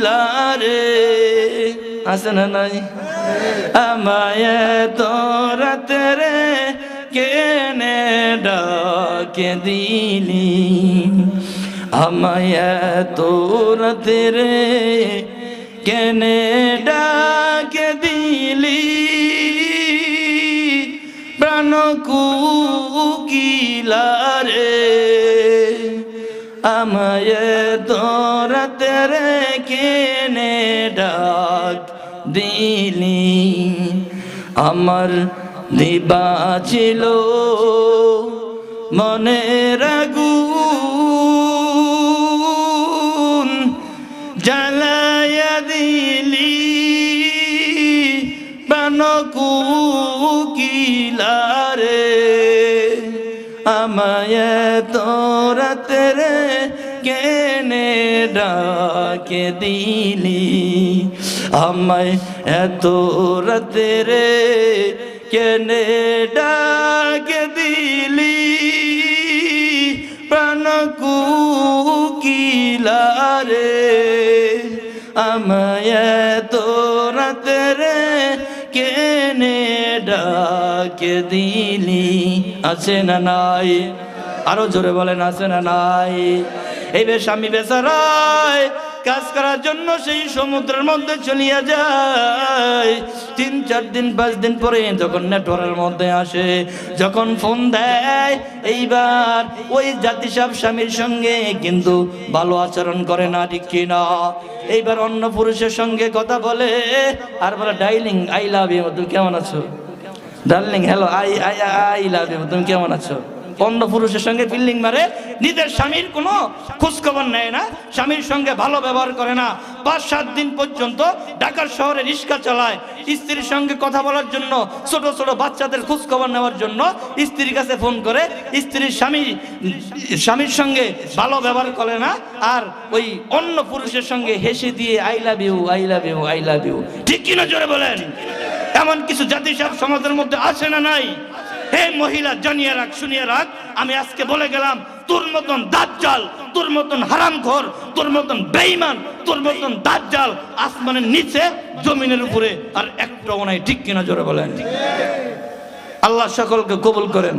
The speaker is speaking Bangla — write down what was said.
কিলারে আছে না নাই আমায় তোরাতে রে কেনে ডাকে দিলি আমায় তোরাতে রে কেনে ডাকে দিলি প্রাণ কুকিলারে আমায় তোরাতে রে কেনে ডাক দিলি আমার দিবা ছিল মনের আগুন জ্বালায়া দিলি প্রাণ কুকিলারে আমায় তোরাতে রে কেনে ডাকে দিলি আমায় এত রাতে রে কেনে ডাকে দিলি প্রাণ কুকিলারে আমায় এত রাতে রে কেনে ডাকে দিলি আছে না নাই আরো জোরে বলেন আছে না নাই এই স্বামী বেচারায় কাজ করার জন্য সেই সমুদ্রের মধ্যে চলিয়া যায় 3-4 দিন 5 দিন পরে যখন নেটওয়ার্কের মধ্যে আসে যখন ফোন দেয় এইবার ওই জাতি সাহেব স্বামীর সঙ্গে কিন্তু ভালো আচরণ করে না ঠিক কিনা এইবার অন্য পুরুষের সঙ্গে কথা বলে আর বলে ডাইলিং আই লাভ ইউ তুমি কেমন আছো darling hello I love you তুমি কেমন আছো অন্য পুরুষের সঙ্গে ফিল্ডিং মারে নিজের স্বামীর কোনো খোঁজ খবর নেয় না স্বামীর সঙ্গে ভালো ব্যবহার করে না 5-7 দিন পর্যন্ত ঢাকার শহরে রিক্সা চালায় স্ত্রীর সঙ্গে কথা বলার জন্য ছোট ছোট বাচ্চাদের খোঁজ খবর নেওয়ার জন্য স্ত্রীর কাছে ফোন করে স্ত্রীর স্বামীর সঙ্গে ভালো ব্যবহার করে না আর ওই অন্য পুরুষের সঙ্গে হেসে দিয়ে I love you I love you I love you ঠিক কিনা জোরে বলেন এমন কিছু জাতি সব সমাজের মধ্যে আছে না নাই হে মহিলা জানিয়ে রাখ শুনিয়ে রাখ আমি আজকে বলে গেলাম তোর মতন দাজ্জাল তোর মতন হারামখোর তোর মতন বেঈমান তোর মতন দাজ্জাল আসমানের নিচে জমিনের উপরে আর একটাও নাই ঠিক কিনা জোরে বলেন আল্লাহ সকলকে কবুল করেন।